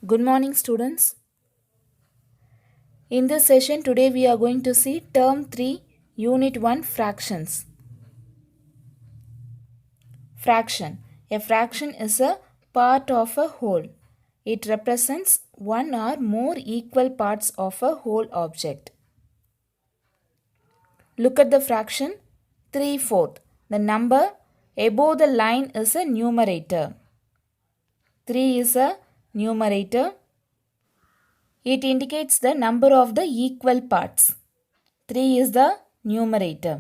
Good morning, students. In this session, today we are going to see Term 3, Unit 1 Fractions. Fraction. A fraction is a part of a whole. It represents one or more equal parts of a whole object. Look at the fraction 3/4. The number above the line is a numerator. 3 is a numerator. It indicates the number of the equal parts. 3 is the numerator.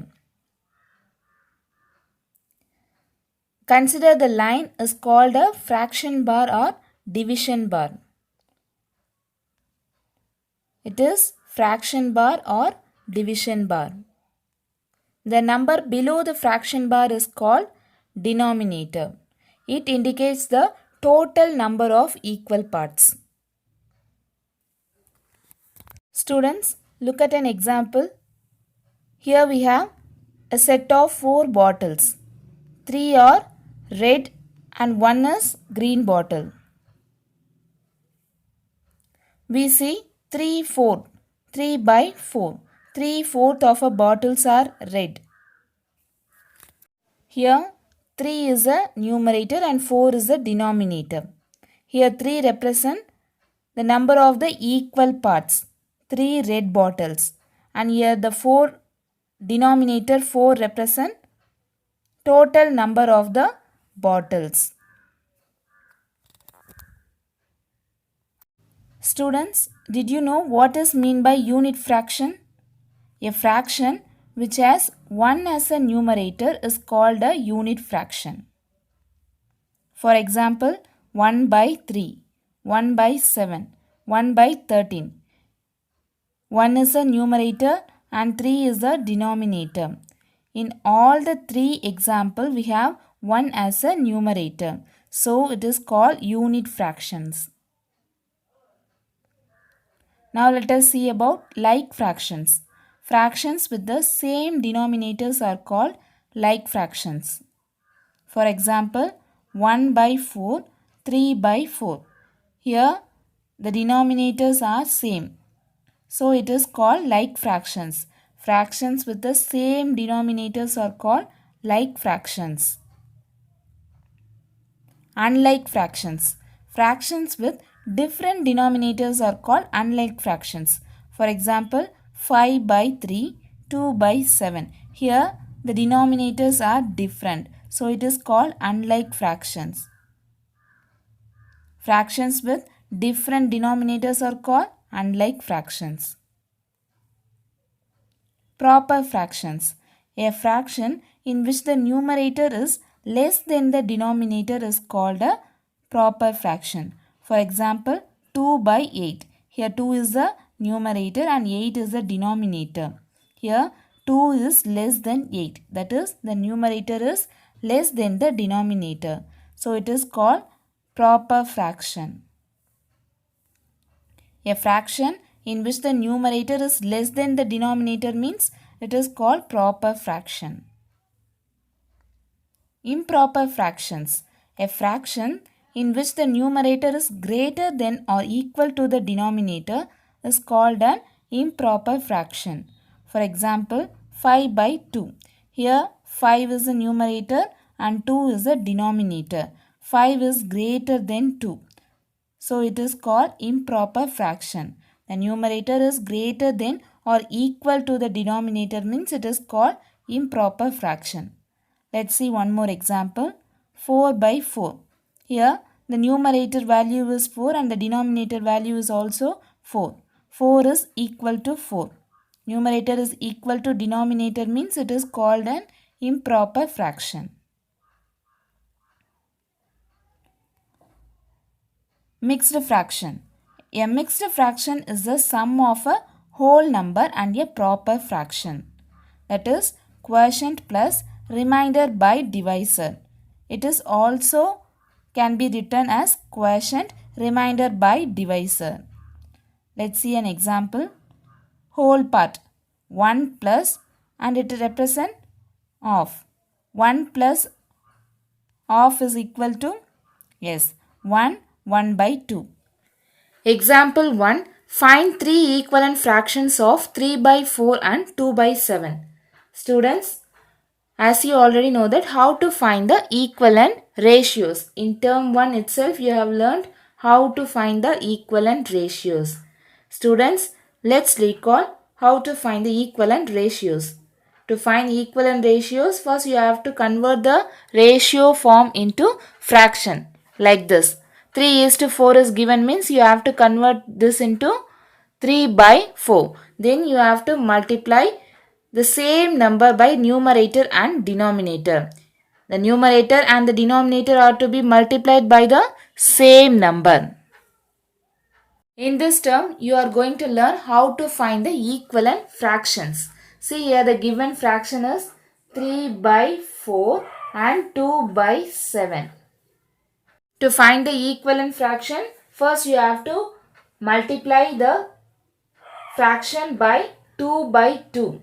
Consider the line is called a fraction bar or division bar. It is fraction bar or division bar. The number below the fraction bar is called denominator. It indicates the total number of equal parts. Students, look at an example. Here we have a set of 4 bottles. 3 are red and 1 is green bottle. We see 3/4, 3 by 4. 3/4 of our bottles are red. Here 3 is a numerator and 4 is a denominator. Here 3 represent the number of the equal parts, 3 red bottles. And here the 4 denominator 4 represent total number of the bottles. Students, did you know what is meant by unit fraction? A fraction which has 1 as a numerator is called a unit fraction. For example, 1 by 3, 1 by 7, 1 by 13. 1 is a numerator and 3 is a denominator. In all the 3 examples, we have 1 as a numerator. So, it is called unit fractions. Now, let us see about like fractions. Fractions with the same denominators are called like fractions. For example, 1 by 4, 3 by 4. Here, the denominators are same. So, it is called like fractions. Fractions with the same denominators are called like fractions. Unlike fractions. Fractions with different denominators are called unlike fractions. For example, 5 by 3, 2 by 7. Here the denominators are different. So it is called unlike fractions. Fractions with different denominators are called unlike fractions. Proper fractions. A fraction in which the numerator is less than the denominator is called a proper fraction. For example, 2 by 8. Here 2 is the numerator and 8 is the denominator. Here 2 is less than 8. That is, the numerator is less than the denominator. So it is called proper fraction. A fraction in which the numerator is less than the denominator means it is called proper fraction. Improper fractions. A fraction in which the numerator is greater than or equal to the denominator is called an improper fraction. For example, 5 by 2. Here 5 is the numerator and 2 is the denominator. 5 is greater than 2. So it is called improper fraction. The numerator is greater than or equal to the denominator means it is called improper fraction. Let's see one more example. 4 by 4. Here the numerator value is 4 and the denominator value is also 4. 4 is equal to 4. Numerator is equal to denominator means it is called an improper fraction. Mixed fraction. A mixed fraction is the sum of a whole number and a proper fraction. That is quotient plus remainder by divisor. It is also can be written as quotient remainder by divisor. Let's see an example. Whole part 1 plus and it represent half. 1 plus half is equal to 1 by 2. Example 1. Find 3 equivalent fractions of 3 by 4 and 2 by 7. Students, as you already know that how to find the equivalent ratios. In term 1 itself you have learned how to find the equivalent ratios. Students, let's recall how to find the equivalent ratios. To find equivalent ratios, first you have to convert the ratio form into fraction like this. 3 is to 4 is given means you have to convert this into 3 by 4. Then you have to multiply the same number by numerator and denominator. The numerator and the denominator are to be multiplied by the same number. In this term, you are going to learn how to find the equivalent fractions. See here the given fraction is 3 by 4 and 2 by 7. To find the equivalent fraction, first you have to multiply the fraction by 2 by 2.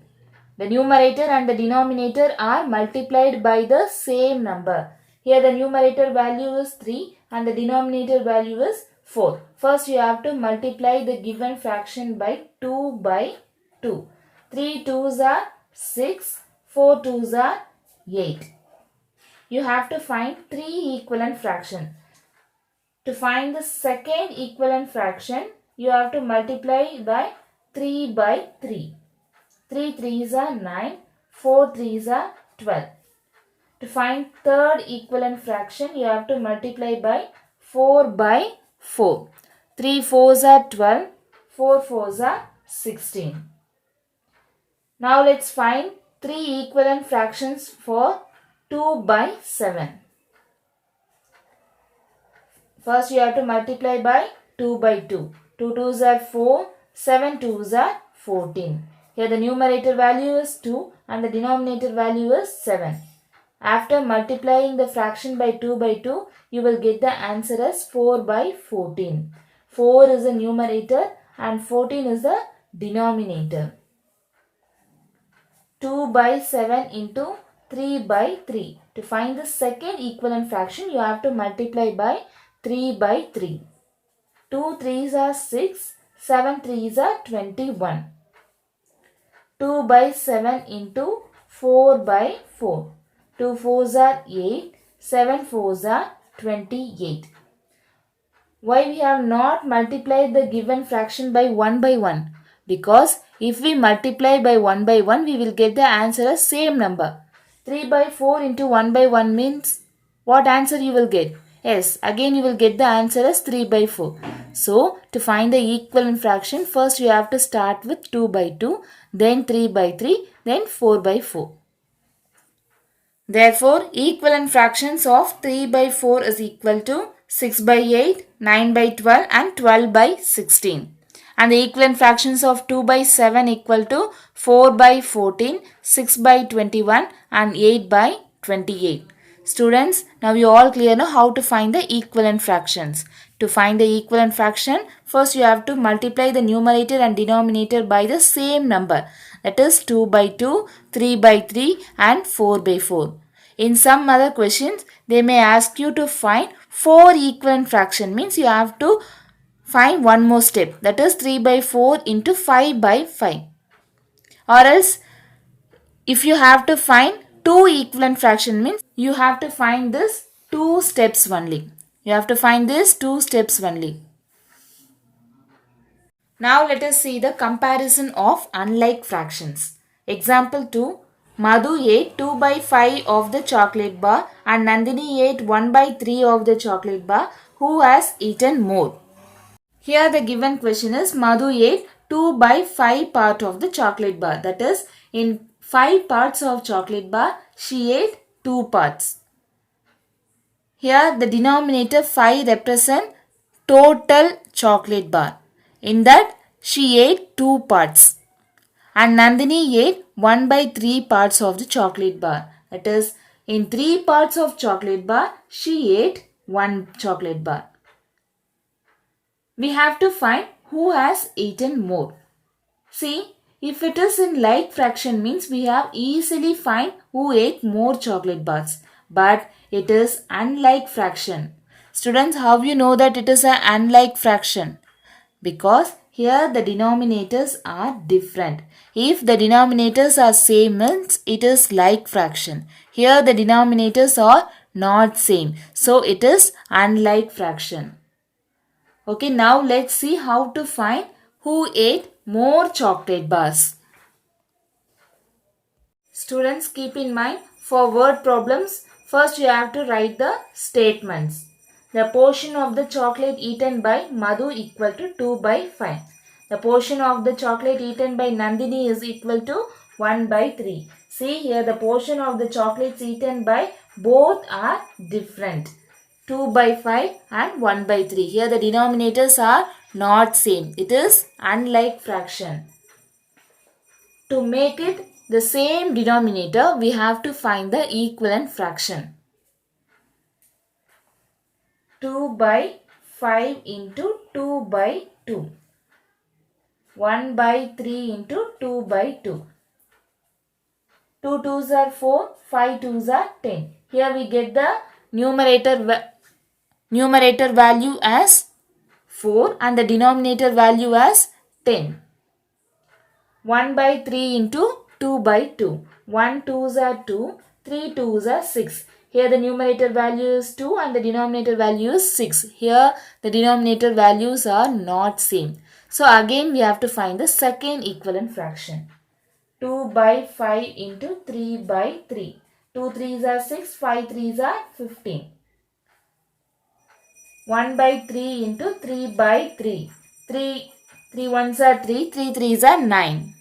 The numerator and the denominator are multiplied by the same number. Here the numerator value is 3 and the denominator value is 4. First you have to multiply the given fraction by 2 by 2. 3 2s are 6, 4 2s are 8. You have to find 3 equivalent fractions. To find the second equivalent fraction, you have to multiply by 3 by 3. 3 3s are 9, 4 3s are 12. To find third equivalent fraction, you have to multiply by 4 by 4. 3 4s are 12, 4 4s are 16. Now let's find 3 equivalent fractions for 2 by 7. First you have to multiply by 2 by 2. 2 2s are 4, 7 2s are 14. Here the numerator value is 2 and the denominator value is 7. After multiplying the fraction by 2 by 2, you will get the answer as 4 by 14. 4 is the numerator and 14 is the denominator. 2 by 7 into 3 by 3. To find the second equivalent fraction, you have to multiply by 3 by 3. 2 3s are 6, 7 3s are 21. 2 by 7 into 4 by 4. 2 4s are 8, 7 4s are 28. Why we have not multiplied the given fraction by 1 by 1? Because if we multiply by 1 by 1, we will get the answer as same number. 3 by 4 into 1 by 1 means what answer you will get? Yes, again you will get the answer as 3 by 4. So, to find the equivalent fraction, first you have to start with 2 by 2, then 3 by 3, then 4 by 4. Therefore, equivalent fractions of 3 by 4 is equal to 6 by 8, 9 by 12 and 12 by 16. And the equivalent fractions of 2 by 7 equal to 4 by 14, 6 by 21 and 8 by 28. Students, now you all clear now how to find the equivalent fractions. To find the equivalent fraction, first you have to multiply the numerator and denominator by the same number. That is 2 by 2, 3 by 3 and 4 by 4. In some other questions, they may ask you to find 4 equivalent fraction. Means you have to find one more step. That is 3 by 4 into 5 by 5. Or else, if you have to find 2 equivalent fraction means you have to find this 2 steps only. You have to find this 2 steps only. Now let us see the comparison of unlike fractions. Example 2. Madhu ate 2 by 5 of the chocolate bar and Nandini ate 1 by 3 of the chocolate bar. Who has eaten more? Here the given question is Madhu ate 2 by 5 part of the chocolate bar. That is, in 5 parts of chocolate bar, she ate 2 parts. Here the denominator 5 represent total chocolate bar. In that she ate 2 parts. And Nandini ate 1 by 3 parts of the chocolate bar. That is, in 3 parts of chocolate bar, she ate 1 chocolate bar. We have to find who has eaten more. See, if it is in like fraction means we have easily find who ate more chocolate bars. But it is unlike fraction. Students, how you know that it is an unlike fraction? because here the denominators are different. If the denominators are same means it is like fraction. Here the denominators are not same, so it is unlike fraction. Okay, now let's see how to find who ate more chocolate bars. Students, keep in mind, for word problems, first you have to write the statements. The portion of the chocolate eaten by Madhu equal to 2 by 5. The portion of the chocolate eaten by Nandini is equal to 1 by 3. See here, the portion of the chocolates eaten by both are different. 2 by 5 and 1 by 3. Here the denominators are not same. It is unlike fraction. To make it the same denominator, we have to find the equivalent fraction. 2 by 5 into 2 by 2. 1 by 3 into 2 by 2. 2 2s are 4, 5 2s are 10. Here we get the numerator value as 4 and the denominator value as 10. 1 by 3 into 2 by 2. 1 2s are 2, 3 2s are 6. Here the numerator value is 2 and the denominator value is 6. Here the denominator values are not same. So again we have to find the second equivalent fraction. 2 by 5 into 3 by 3. 2 3s are 6, 5 3s are 15. 1 by 3 into 3 by 3. 3 1s are 3, 3 3s are 9.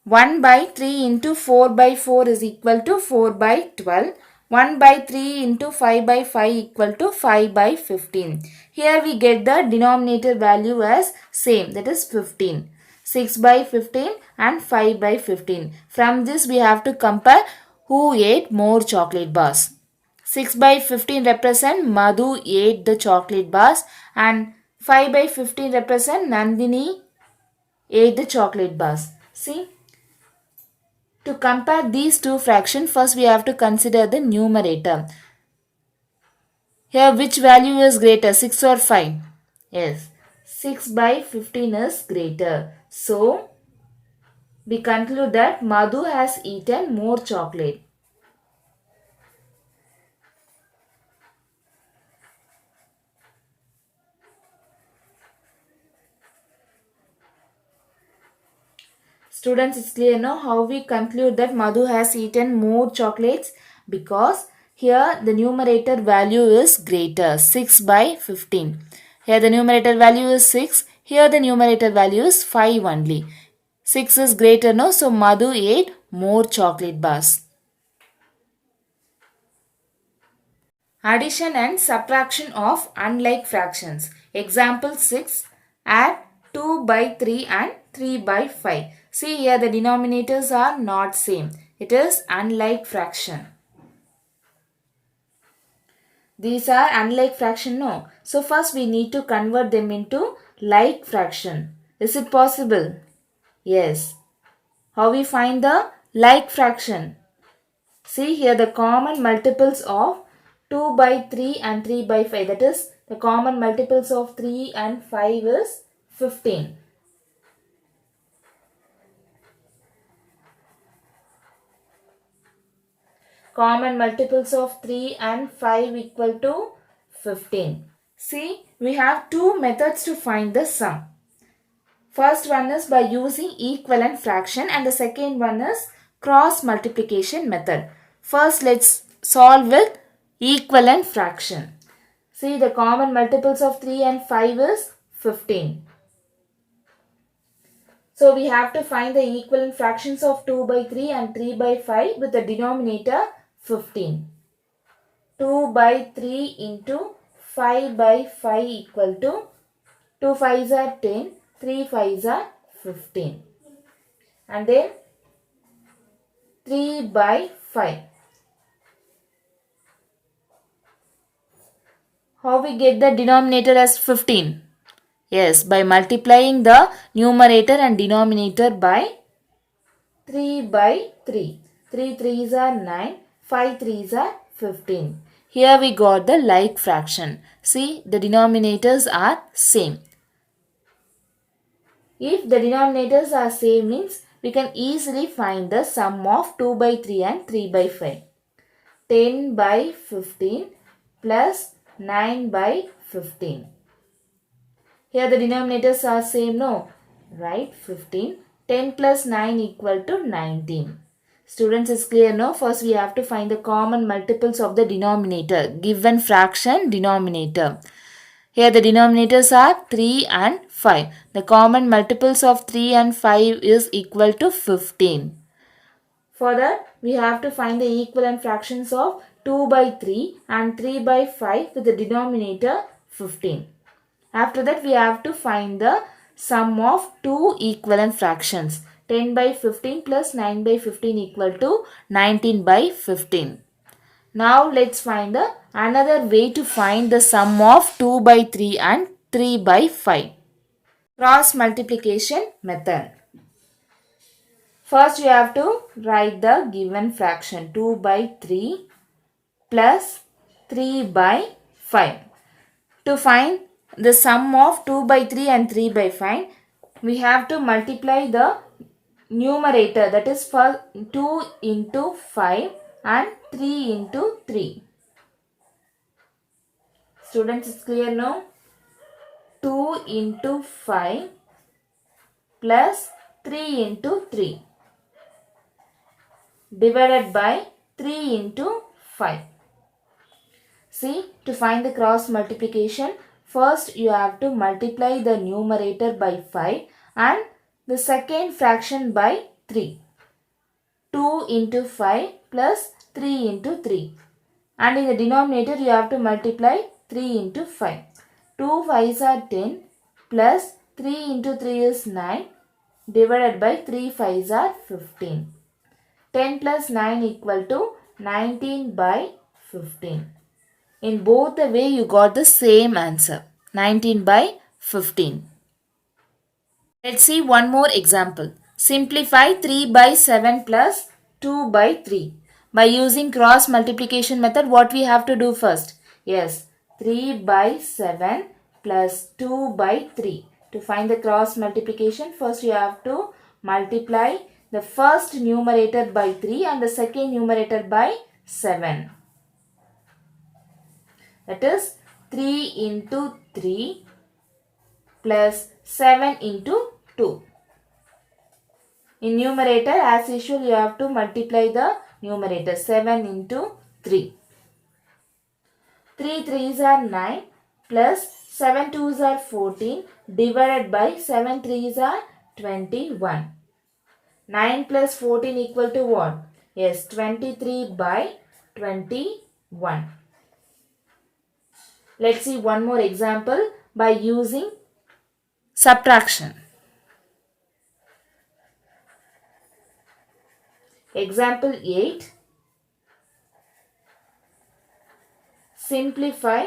1 by 3 into 4 by 4 is equal to 4 by 12. 1 by 3 into 5 by 5 equal to 5 by 15. Here we get the denominator value as same, that is 15. 6 by 15 and 5 by 15. From this we have to compare who ate more chocolate bars. 6 by 15 represent Madhu ate the chocolate bars and 5 by 15 represent Nandini ate the chocolate bars. See? To compare these two fractions, first we have to consider the numerator. Here which value is greater, 6 or 5? Yes, 6 by 15 is greater. So, we conclude that Madhu has eaten more chocolate. Students, it's clear now how we conclude that Madhu has eaten more chocolates, because here the numerator value is greater, 6 by 15. Here the numerator value is 6. Here the numerator value is 5 only. 6 is greater now, so Madhu ate more chocolate bars. Addition and subtraction of unlike fractions. Example 6. Add 2 by 3 and 3 by 5. See here the denominators are not same. It is unlike fraction. These are unlike fraction, no. So first we need to convert them into like fraction. Is it possible? Yes. How we find the like fraction? See here the common multiples of 2 by 3 and 3 by 5. That is the common multiples of 3 and 5 is 15. Common multiples of 3 and 5 equal to 15. See, we have two methods to find the sum. First one is by using equivalent fraction and the second one is cross multiplication method. First let's solve with equivalent fraction. See, the common multiples of 3 and 5 is 15. So we have to find the equivalent fractions of 2 by 3 and 3 by 5 with the denominator 15. 2 by 3 into 5 by 5 equal to 2 5s are 10, 3 5s are 15. And then 3 by 5. How we get the denominator as 15? Yes, by multiplying the numerator and denominator by 3 by 3. 3 3s are 9, 5 3s are 15. Here we got the like fraction. See, the denominators are same. If the denominators are same means we can easily find the sum of 2 by 3 and 3 by 5. 10 by 15 plus 9 by 15. Here the denominators are same, no? Right, 15. 10 plus 9 equal to 19. Students, is clear, no? First we have to find the common multiples of the denominator. Given fraction denominator. Here the denominators are 3 and 5. The common multiples of 3 and 5 is equal to 15. For that, we have to find the equivalent fractions of 2 by 3 and 3 by 5 with the denominator 15. After that, we have to find the sum of two equivalent fractions. 10 by 15 plus 9 by 15 equal to 19 by 15. Now, let's find another way to find the sum of 2 by 3 and 3 by 5. Cross multiplication method. First, you have to write the given fraction 2 by 3 plus 3 by 5. To find the sum of 2 by 3 and 3 by 5, we have to multiply the numerator, that is for 2 into 5 and 3 into 3. Students, it's clear now? 2 into 5 plus 3 into 3 divided by 3 into 5. See, to find the cross multiplication, first you have to multiply the numerator by 5 and the second fraction by 3. 2 into 5 plus 3 into 3. And in the denominator you have to multiply 3 into 5. 2 5s are 10 plus 3 into 3 is 9 divided by 3 5s are 15. 10 plus 9 equal to 19 by 15. In both the way you got the same answer, 19 by 15. Let's see one more example. Simplify 3 by 7 plus 2 by 3. By using cross multiplication method, what we have to do first? Yes, 3 by 7 plus 2 by 3. To find the cross multiplication, first you have to multiply the first numerator by 3 and the second numerator by 7. That is 3 into 3 plus 7 into 2. In numerator, as usual, you have to multiply the numerator. 7 into 3. 3 3s are 9 plus 7 2s are 14 divided by 7 3s are 21. 9 plus 14 equal to what? Yes, 23 by 21. Let's see one more example by using subtraction. Example 8. Simplify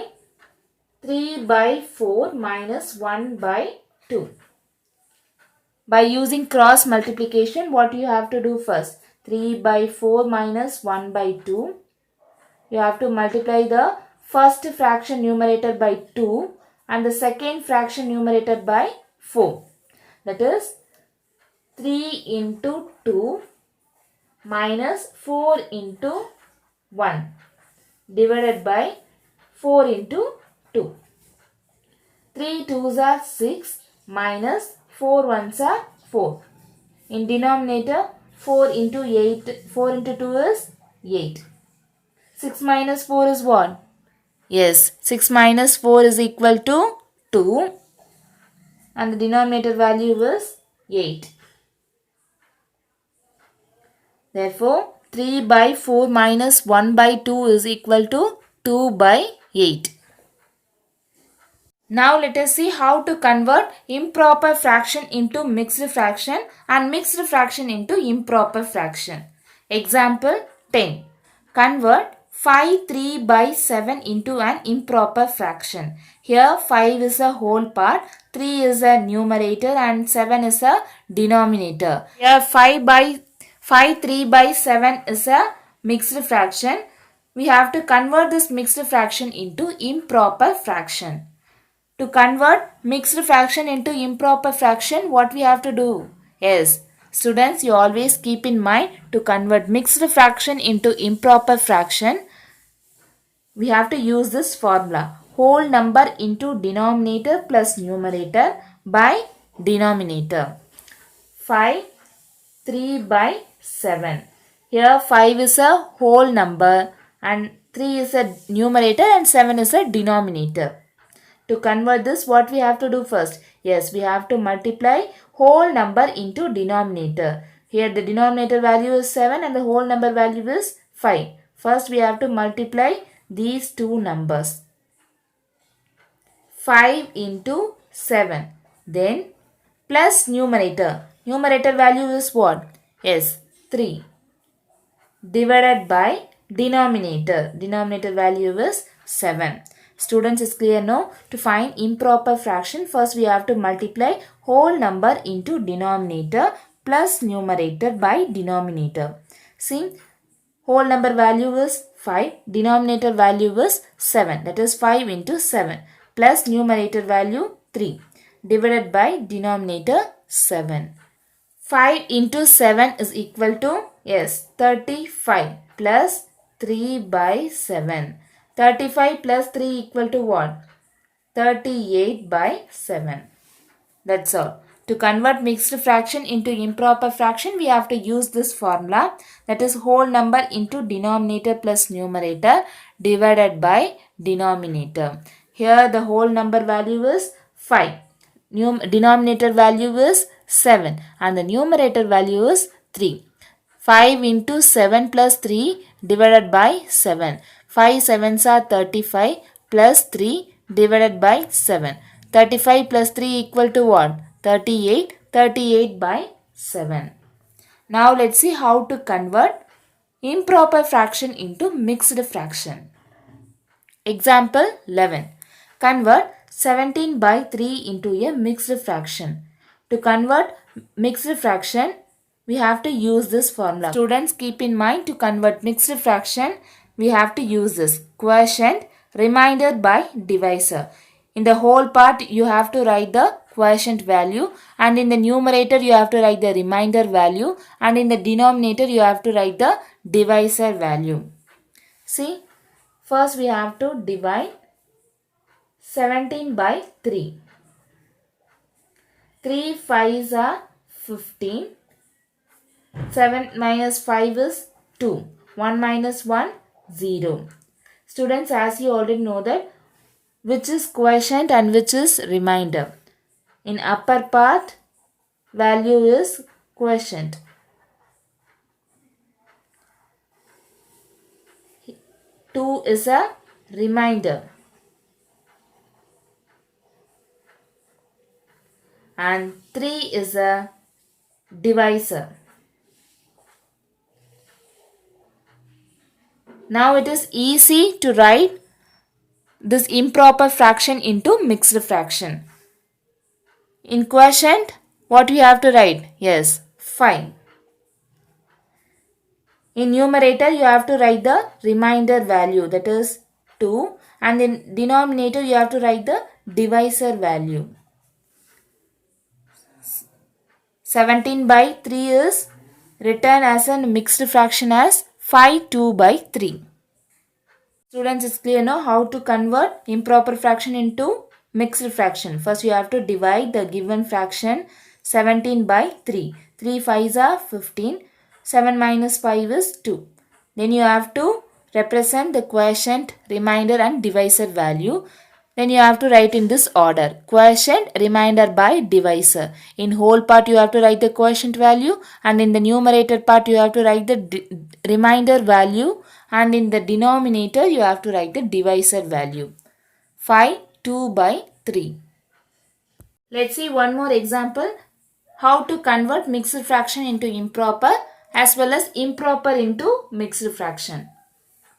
3 by 4 minus 1 by 2. By using cross multiplication, what you have to do first? 3 by 4 minus 1 by 2. You have to multiply the first fraction numerator by 2 and the second fraction numerator by 4. That is 3 into 2 minus 4 into 1 divided by 4 into 2. 3 2s are 6 minus 4 1s are 4. In denominator, 4 into 8, 4 into 2 is 8. 6 minus 4 is what? Yes, 6 minus 4 is equal to 2 and the denominator value is 8. Therefore, 3 by 4 minus 1 by 2 is equal to 2 by 8. Now let us see how to convert improper fraction into mixed fraction and mixed fraction into improper fraction. Example 10. Convert 5 3 by 7 into an improper fraction. Here 5 is a whole part, 3 is a numerator and 7 is a denominator. Here 5 3 by 7 is a mixed fraction. We have to convert this mixed fraction into improper fraction. To convert mixed fraction into improper fraction, what we have to do? Yes, students, you always keep in mind to convert mixed fraction into improper fraction, we have to use this formula. Whole number into denominator plus numerator by denominator. 5, 3 by 7. Here 5 is a whole number and 3 is a numerator and 7 is a denominator. To convert this, what we have to do first? Yes, we have to multiply whole number into denominator. Here the denominator value is 7 and the whole number value is 5. First we have to multiply these two numbers. 5 into 7. Then plus numerator. Numerator value is what? Yes, 3. Divided by denominator. Denominator value is 7. Students, is clear now? To find improper fraction, first we have to multiply whole number into denominator plus numerator by denominator. See, whole number value is 5, denominator value is 7, that is 5 into 7 plus numerator value 3 divided by denominator 7. 5 into 7 is equal to, yes, 35 plus 3 by 7. 35 plus 3 equal to what? 38 by 7. That's all. To convert mixed fraction into improper fraction, we have to use this formula, that is whole number into denominator plus numerator divided by denominator. Here the whole number value is 5. Denominator value is 7 and the numerator value is 3. 5 into 7 plus 3 divided by 7. 5 sevens are 35 plus 3 divided by 7. 35 plus 3 equal to what? 38. 38 by 7. Now let's see how to convert improper fraction into mixed fraction. Example 11. Convert 17 by 3 into a mixed fraction. To convert mixed fraction, we have to use this formula. Students, keep in mind, to convert mixed fraction, we have to use this quotient remainder by divisor. In the whole part, you have to write the quotient value, and in the numerator, you have to write the remainder value, and in the denominator, you have to write the divisor value. See, first we have to divide 17 by 3. 3 5s are 15. 7 minus 5 is 2. 1 minus 1, 0. Students, as you already know that which is quotient and which is remainder. In upper part, value is quotient. 2 is a remainder. And 3 is a divisor. Now it is easy to write this improper fraction into mixed fraction. In quotient, what we have to write? Yes, 5. In numerator, you have to write the remainder value, that is 2. And in denominator, you have to write the divisor value. 17 by 3 is written as a mixed fraction as 5 2 by 3. Students, it's clear now how to convert improper fraction into mixed fraction. First, you have to divide the given fraction 17 by 3. 3 5s are 15. 7 minus 5 is 2. Then you have to represent the quotient, remainder and divisor value. Then you have to write in this order. Quotient, remainder by divisor. In whole part you have to write the quotient value, and in the numerator part you have to write the remainder value, and in the denominator you have to write the divisor value. 5 2 by 3. Let's see one more example. How to convert mixed fraction into improper as well as improper into mixed fraction.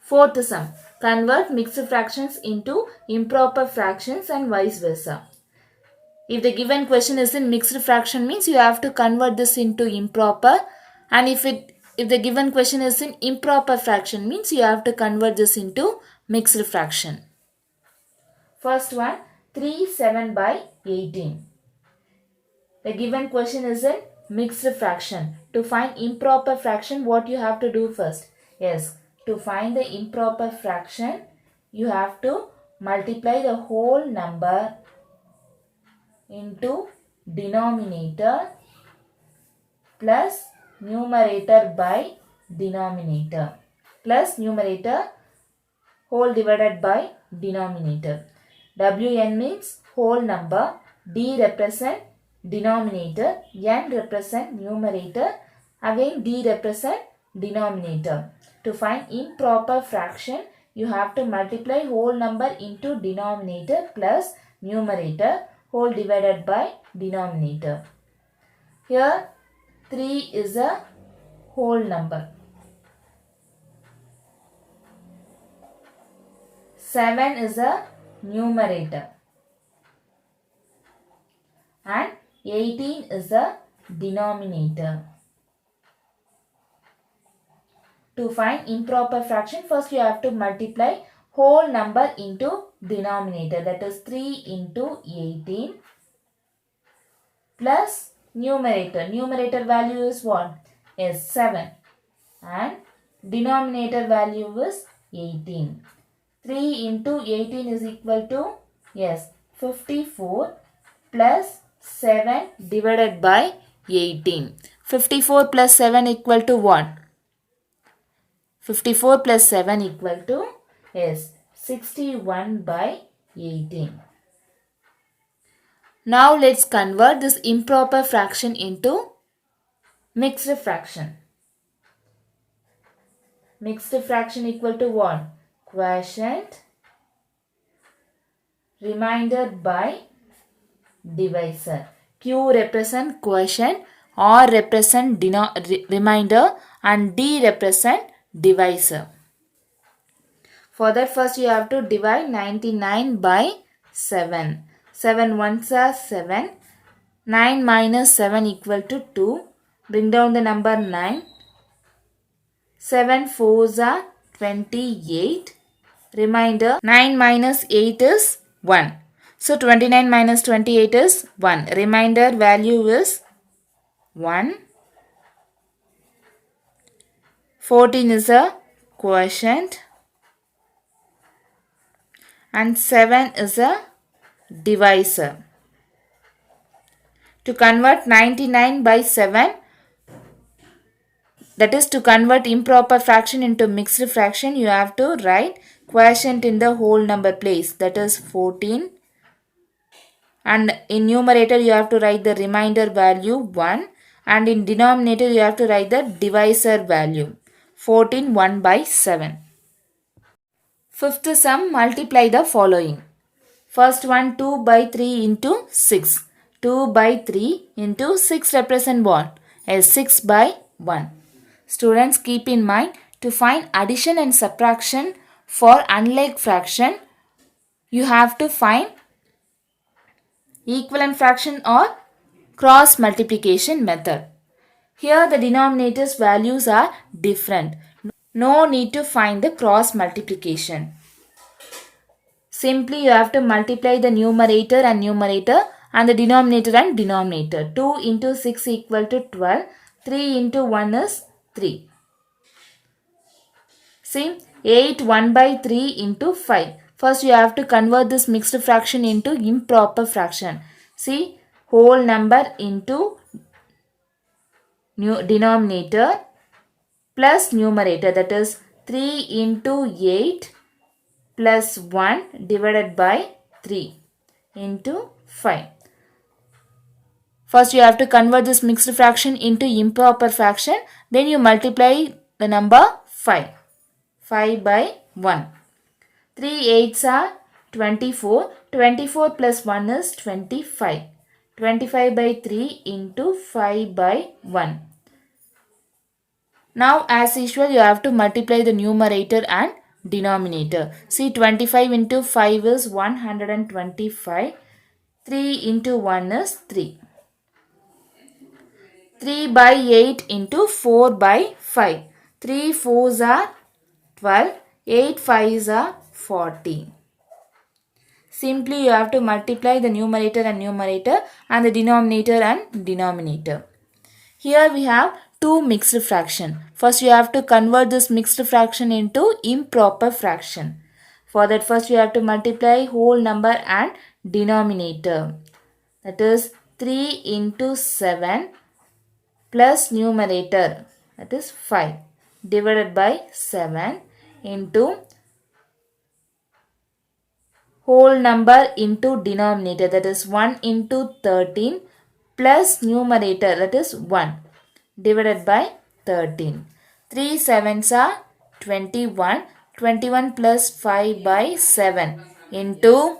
Fourth sum. Convert mixed fractions into improper fractions and vice versa. If the given question is in mixed fraction, means you have to convert this into improper, and if the given question is in improper fraction, means you have to convert this into mixed fraction. First one, 37 by 18. The given question is a mixed fraction. To find improper fraction, what you have to do first? Yes, to find the improper fraction, you have to multiply the whole number into denominator plus numerator by denominator plus numerator whole divided by denominator. Wn means whole number, d represent denominator, n represent numerator, again d represent denominator. To find improper fraction, you have to multiply whole number into denominator plus numerator whole divided by denominator. Here 3 is a whole number. 7 is a numerator and 18 is a denominator. To find improper fraction, first you have to multiply whole number into denominator, that is 3 into 18 plus numerator. Numerator value is what? Is 7 and denominator value is 18. 3 into 18 is equal to, yes, 54 plus 7 divided by 18. 54 plus 7 equal to what? 54 plus 7 equal to, yes, 61 by 18. Now let's convert this improper fraction into mixed fraction. Mixed fraction equal to what? Quotient remainder by divisor. Q represent quotient, R represent remainder and D represent divisor. For that, first you have to divide 99 by 7. 7 ones are 7. 9 minus 7 equal to 2. Bring down the number 9. 7 fours are 28. Remainder 9 minus 8 is 1. So 29 minus 28 is 1. Remainder value is 1. 14 is a quotient and 7 is a divisor. To convert 99 by 7, that is to convert improper fraction into mixed fraction, you have to write quotient in the whole number place, that is 14, and in numerator you have to write the remainder value 1, and in denominator you have to write the divisor value 14 1 by 7. Fifth sum, multiply the following. First one, 2 by 3 into 6. 2 by 3 into 6 represent what? As 6 by 1. Students, keep in mind, to find addition and subtraction for unlike fraction, you have to find equivalent fraction or cross multiplication method. Here the denominators values are different. No need to find the cross multiplication. Simply you have to multiply the numerator and numerator and the denominator and denominator. 2 into 6 equal to 12. 3 into 1 is 3. See, 8 1 by 3 into 5. First you have to convert this mixed fraction into improper fraction. See, whole number into denominator plus numerator, that is 3 into 8 plus 1 divided by 3 into 5. First you have to convert this mixed fraction into improper fraction. Then you multiply the number 5. 5 by 1. 3 8s are 24. 24 plus 1 is 25. 25 by 3 into 5 by 1. Now as usual you have to multiply the numerator and denominator. See, 25 into 5 is 125. 3 into 1 is 3. 3 by 8 into 4 by 5. 3 4s are 12. 8 5s are 40. Simply you have to multiply the numerator and the denominator and denominator. Here we have two mixed fraction. First you have to convert this mixed fraction into improper fraction. For that first you have to multiply whole number and denominator. That is 3 into 7 plus numerator, that is 5, divided by 7 into whole number into denominator, that is 1 into 13 plus numerator, that is 1, divided by 13. 3 sevens are 21. 21 plus 5 by 7 into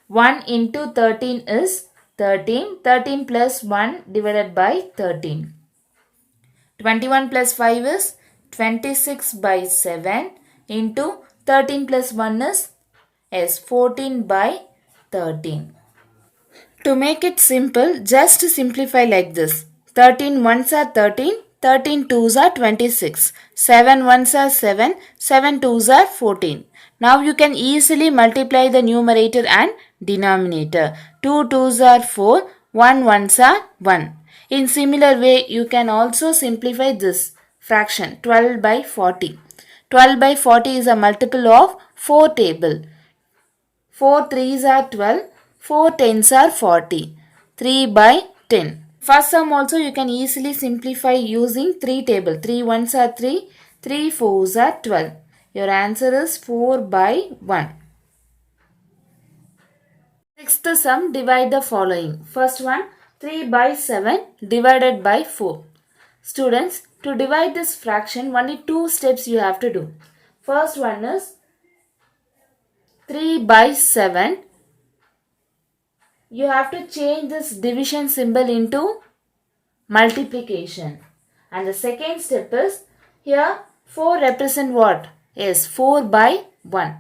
1 into 13 is 13. 13 plus 1 divided by 13. 21 plus 5 is 26 by 7 into 13 plus 1 is 14 by 13. To make it simple, just simplify like this. 13 ones are 13, 13 twos are 26, 7 ones are 7, 7 twos are 14. Now you can easily multiply the numerator and denominator. 2 twos are 4, 1 ones are 1. In similar way, you can also simplify this fraction 12 by 40. 12 by 40 is a multiple of 4 table. 4 threes are 12, 4 tens are 40, 3 by 10. First sum also you can easily simplify using 3 table. 3 ones are 3, 3 fours are 12. Your answer is 4 by 1. Sixth sum, divide the following. First one, 3 by 7 divided by 4. Students, to divide this fraction, only two steps you have to do. First one is 3 by 7. You have to change this division symbol into multiplication. And the second step is, here 4 represent what? Yes, 4 by 1.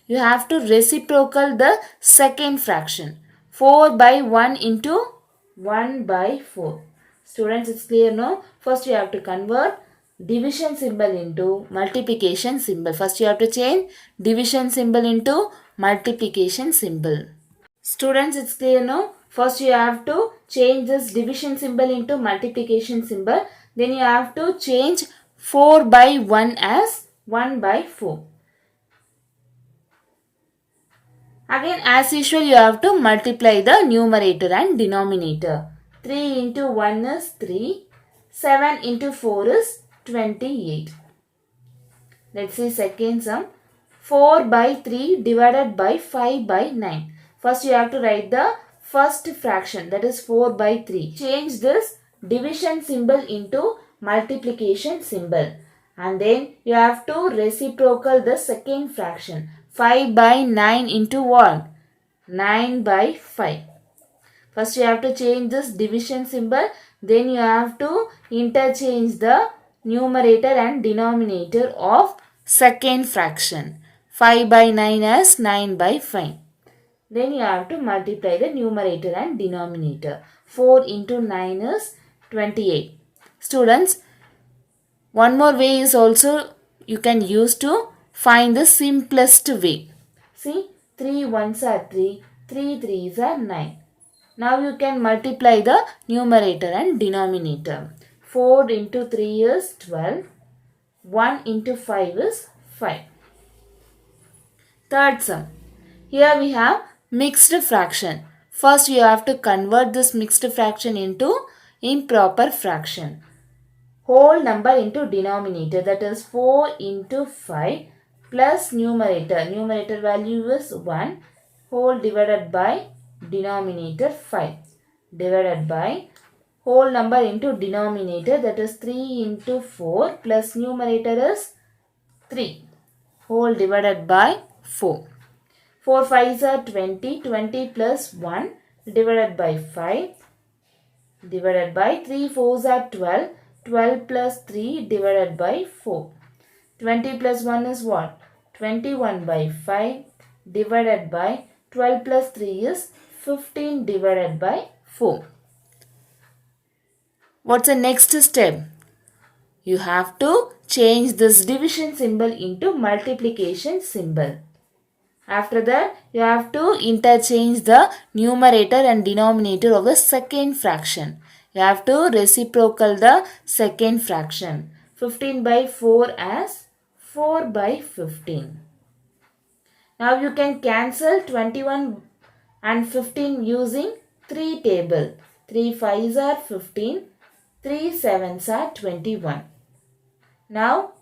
You have to reciprocal the second fraction. 4 by 1 into 1 by 4. Students, it's clear, no? First you have to convert division symbol into multiplication symbol. First you have to change division symbol into multiplication symbol. Students, it's clear, no? First you have to change this division symbol into multiplication symbol. Then you have to change 4 by 1 as 1 by 4. Again, as usual, you have to multiply the numerator and denominator. 3 into 1 is 3. 7 into 4 is 28. Let's see second sum. 4 by 3 divided by 5 by 9. First you have to write the first fraction, that is 4 by 3. Change this division symbol into multiplication symbol. And then you have to reciprocal the second fraction. 5 by 9 into what? 9 by 5. First you have to change this division symbol. Then you have to interchange the numerator and denominator of second fraction. 5 by 9 as 9 by 5. Then you have to multiply the numerator and denominator. 4 into 9 is 28. Students, one more way is also you can use to find the simplest way. See, 3 ones are 3, 3 threes are 9. Now you can multiply the numerator and denominator. 4 into 3 is 12. 1 into 5 is 5. Third sum. Here we have mixed fraction. First you have to convert this mixed fraction into improper fraction. Whole number into denominator, that is 4 into 5 plus numerator. Numerator value is 1. Whole divided by denominator 5. Divided by whole number into denominator, that is 3 into 4 plus numerator is 3. Whole divided by 4. 4 5s are 20. 20 plus 1 divided by 5. Divided by 3 4s are 12. 12 plus 3 divided by 4. 20 plus 1 is what? 21 by 5 divided by 12 plus 3 is 15 divided by 4. What's the next step? You have to change this division symbol into multiplication symbol. After that, you have to interchange the numerator and denominator of the second fraction. You have to reciprocal the second fraction. 15 by 4 as 4 by 15. Now you can cancel 21 and 15 using 3 table. 3 5s are 15, 3 7s are 21. Now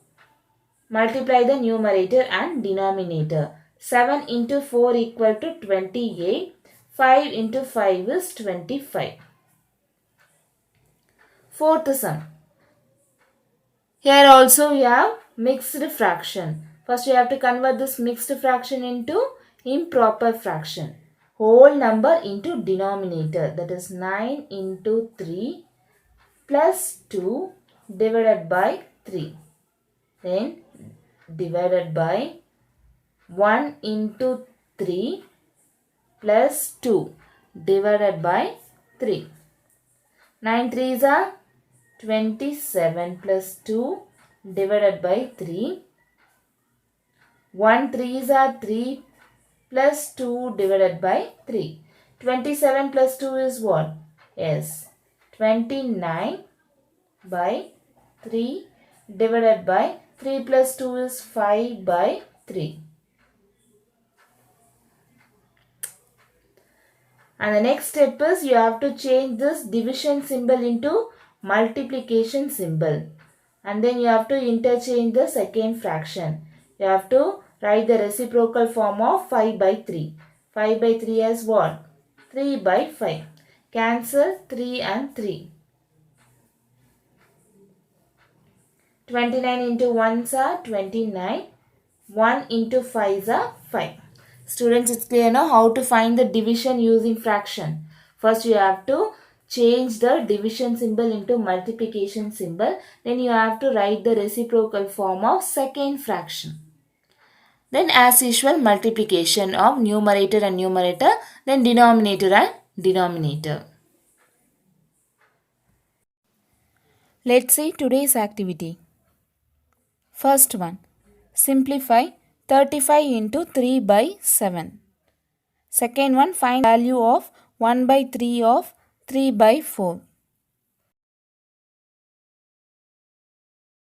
multiply the numerator and denominator. 7 into 4 equal to 28. 5 into 5 is 25. Fourth sum. Here also you have mixed fraction. First you have to convert this mixed fraction into improper fraction. Whole number into denominator, that is 9 into 3 plus 2 divided by 3. Then divided by 1 into 3 plus 2 divided by 3. 9 3s are 27 plus 2 divided by 3. 1 3s are 3 plus 2 divided by 3. 27 plus 2 is what? Yes, 29 by 3 divided by 3 plus 2 is 5 by 3. And the next step is you have to change this division symbol into multiplication symbol. And then you have to interchange the second fraction. You have to write the reciprocal form of 5 by 3. 5 by 3 as what? 3 by 5. Cancel 3 and 3. 29 into 1s are 29. 1 into 5s are 5. Students, it's clear now how to find the division using fraction. First you have to change the division symbol into multiplication symbol. Then you have to write the reciprocal form of second fraction. Then as usual multiplication of numerator and numerator, then denominator and denominator. Let's see today's activity. First one, simplify 35 into 3 by 7. Second one, find value of 1 by 3 of 3 by 4.